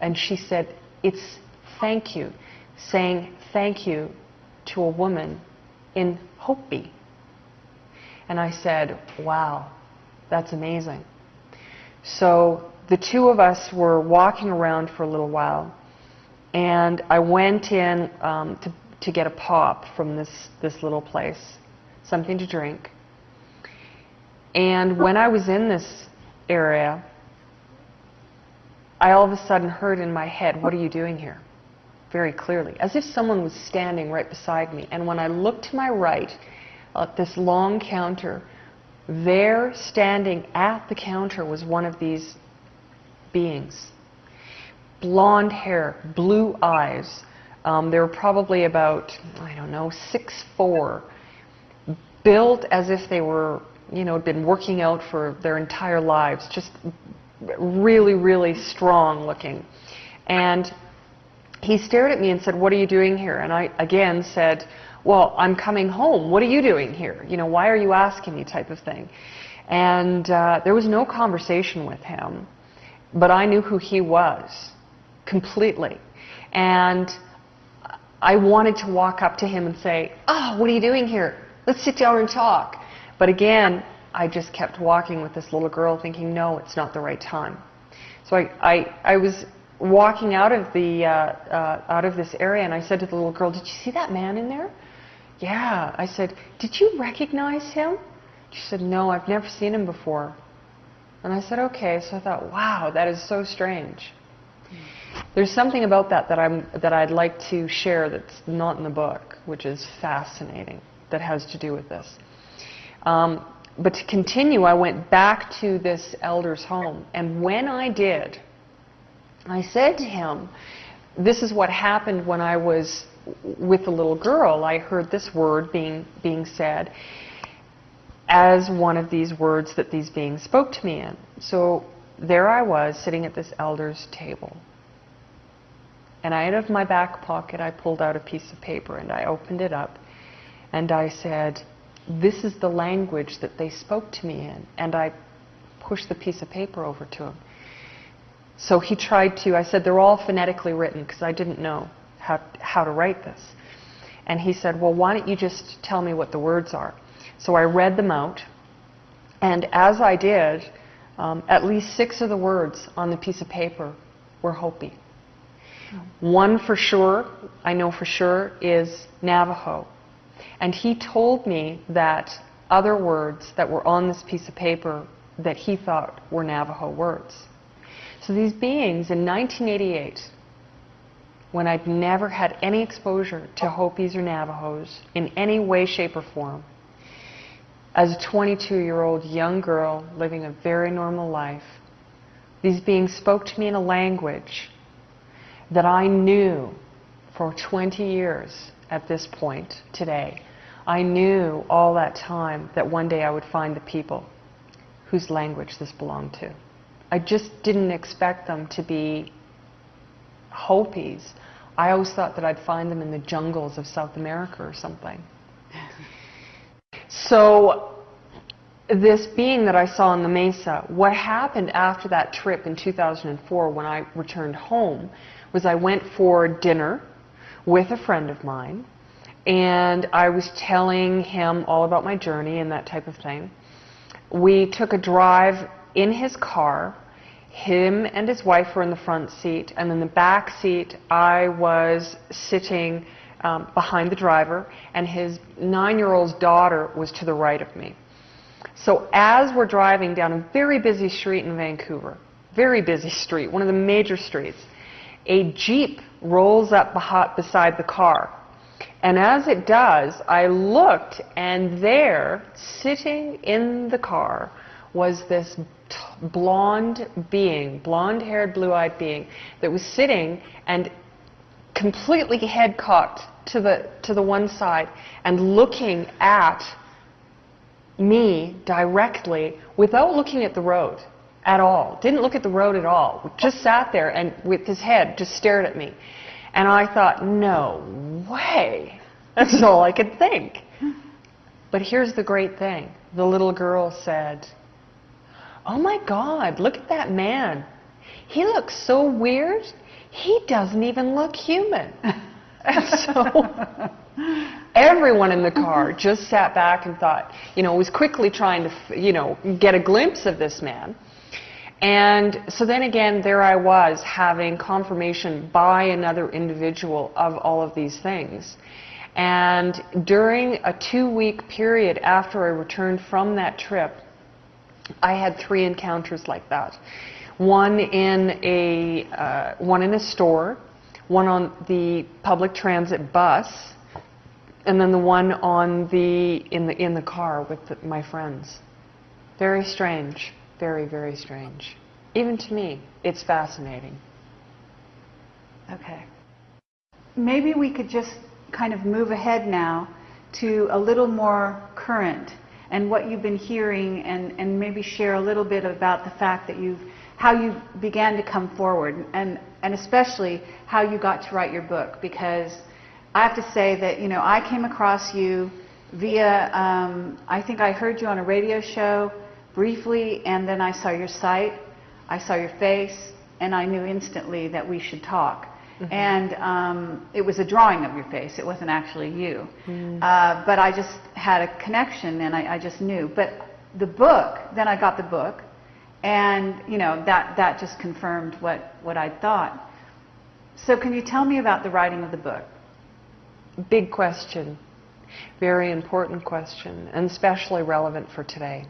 And she said, it's thank you, saying thank you to a woman in Hopi. And I said, wow, that's amazing. So the two of us were walking around for a little while, and I went in to get a pop from this little place, something to drink. And when I was in this area, I all of a sudden heard in my head, what are you doing here? Very clearly, as if someone was standing right beside me. And when I looked to my right, at this long counter, there standing at the counter was one of these beings. Blonde hair, blue eyes. They were probably about, I don't know, 6'4", built as if they were, you know, been working out for their entire lives, just really, really strong looking. And he stared at me and said, what are you doing here? And I again said, well, I'm coming home. What are you doing here? You know, why are you asking me, type of thing. And there was no conversation with him, but I knew who he was completely. And I wanted to walk up to him and say, oh, what are you doing here? Let's sit down and talk. But again, I just kept walking with this little girl thinking, no, it's not the right time. So I was walking out of this area, and I said to the little girl, did you see that man in there? Yeah. I said, did you recognize him? She said, no, I've never seen him before. And I said, okay. So I thought, wow, that is so strange. There's something about that I'd like to share that's not in the book, which is fascinating, that has to do with this. But to continue, I went back to this elder's home, and when I did, I said to him, this is what happened when I was with the little girl. I heard this word being said as one of these words that these beings spoke to me in. So there I was, sitting at this elder's table. And out of my back pocket, I pulled out a piece of paper, and I opened it up, and I said, this is the language that they spoke to me in. And I pushed the piece of paper over to him. So he tried to, I said, they're all phonetically written, because I didn't know how to write this. And he said, well, why don't you just tell me what the words are? So I read them out, and as I did, at least 6 of the words on the piece of paper were Hopi. One for sure, I know for sure, is Navajo. And he told me that other words that were on this piece of paper that he thought were Navajo words. So these beings in 1988, when I'd never had any exposure to Hopis or Navajos in any way, shape, or form, as a 22-year-old young girl living a very normal life, these beings spoke to me in a language that I knew for 20 years at this point today. I knew all that time that one day I would find the people whose language this belonged to. I just didn't expect them to be Hopis. I always thought that I'd find them in the jungles of South America or something. So this being that I saw on the mesa, what happened after that trip in 2004 when I returned home was I went for dinner with a friend of mine, and I was telling him all about my journey and that type of thing. We took a drive in his car. Him and his wife were in the front seat, and in the back seat I was sitting behind the driver, and his 9-year-old's daughter was to the right of me. So as we're driving down a very busy street in Vancouver, very busy street, one of the major streets, a Jeep rolls up beside the car. And as it does, I looked, and there, sitting in the car, was this blonde being, blonde-haired, blue-eyed being, that was sitting and completely head-cocked to the one side and looking at me directly without looking at the road at all. Didn't look at the road at all. Just sat there and with his head just stared at me. And I thought, no way. That's all I could think. But here's the great thing. The little girl said, oh my God, look at that man. He looks so weird. he doesn't even look human. And so everyone in the car just sat back and thought, was quickly trying to, get a glimpse of this man. And so then again, there I was having confirmation by another individual of all of these things. And during a 2-week period after I returned from that trip, I had 3 encounters like that. One in a store, one on the public transit bus, and then the one on in the car with my friends. Very strange. Very, very strange. Even to me, it's fascinating. Okay. Maybe we could just kind of move ahead now to a little more current and what you've been hearing, and maybe share a little bit about the fact that how you began to come forward, and especially how you got to write your book. Because I have to say that, I came across you via, I think I heard you on a radio show briefly, and then I saw your site, I saw your face, and I knew instantly that we should talk. Mm-hmm. And it was a drawing of your face, it wasn't actually you. Mm. But I just had a connection, and I just knew. But the book, then I got the book, and that just confirmed what I thought. So can you tell me about the writing of the book? Big question, very important question, and especially relevant for today.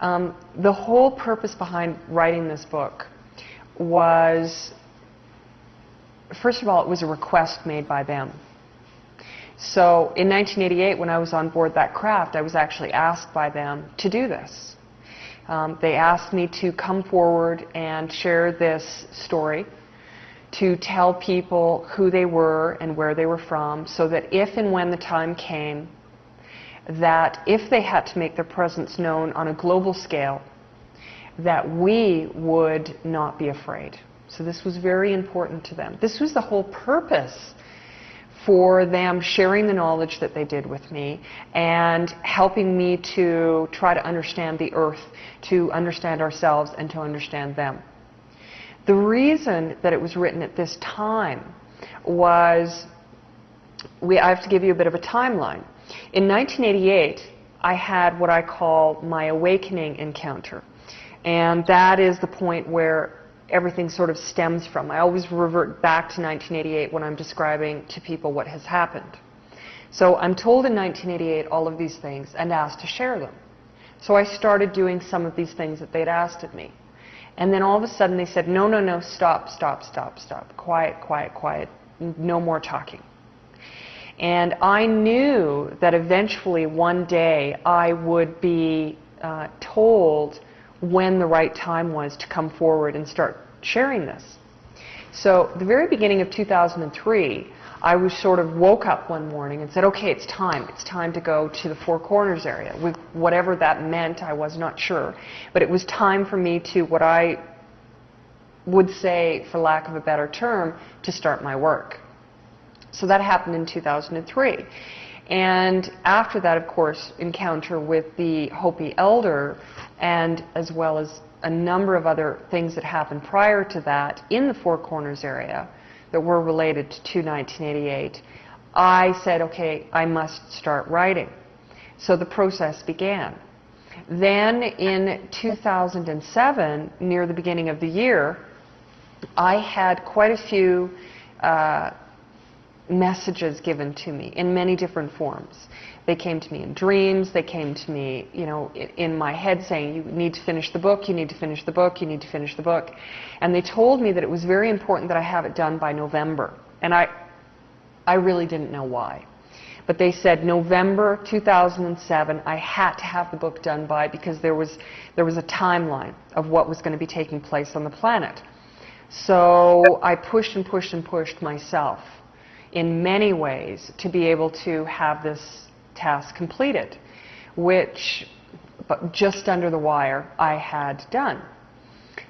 The whole purpose behind writing this book was, first of all, it was a request made by them. So in 1988, when I was on board that craft, I was actually asked by them to do this. They asked me to come forward and share this story, to tell people who they were and where they were from, so that if and when the time came, that if they had to make their presence known on a global scale, that we would not be afraid. So this was very important to them. This was the whole purpose for them sharing the knowledge that they did with me and helping me to try to understand the earth, to understand ourselves, and to understand them. The reason that it was written at this time was, I have to give you a bit of a timeline. In 1988, I had what I call my awakening encounter. And that is the point where everything sort of stems from. I always revert back to 1988 when I'm describing to people what has happened. So I'm told in 1988 all of these things and asked to share them. So I started doing some of these things that they'd asked of me. And then all of a sudden they said, no, no, no, stop, stop, stop, stop. Quiet, quiet, quiet. No more talking. And I knew that eventually one day I would be told when the right time was to come forward and start sharing this. So the very beginning of 2003, I was sort of woke up one morning and said, okay, it's time to go to the Four Corners area. Whatever that meant, I was not sure. But it was time for me to, what I would say, for lack of a better term, to start my work. So that happened in 2003. And after that, of course, encounter with the Hopi elder, and as well as a number of other things that happened prior to that in the Four Corners area that were related to 1988, I said, okay, I must start writing. So the process began. Then in 2007, near the beginning of the year, I had quite a few messages given to me in many different forms. They came to me in dreams, they came to me, in my head saying, you need to finish the book, you need to finish the book, you need to finish the book. And they told me that it was very important that I have it done by November. And I really didn't know why. But they said November 2007, I had to have the book done by, because there was a timeline of what was going to be taking place on the planet. So I pushed and pushed and pushed myself in many ways to be able to have this task completed, which just under the wire I had done.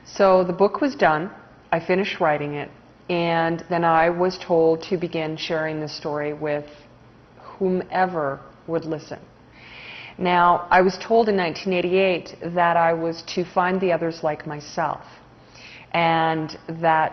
So the book was done, I finished writing it, and then I was told to begin sharing the story with whomever would listen. Now, I was told in 1988 that I was to find the others like myself, and that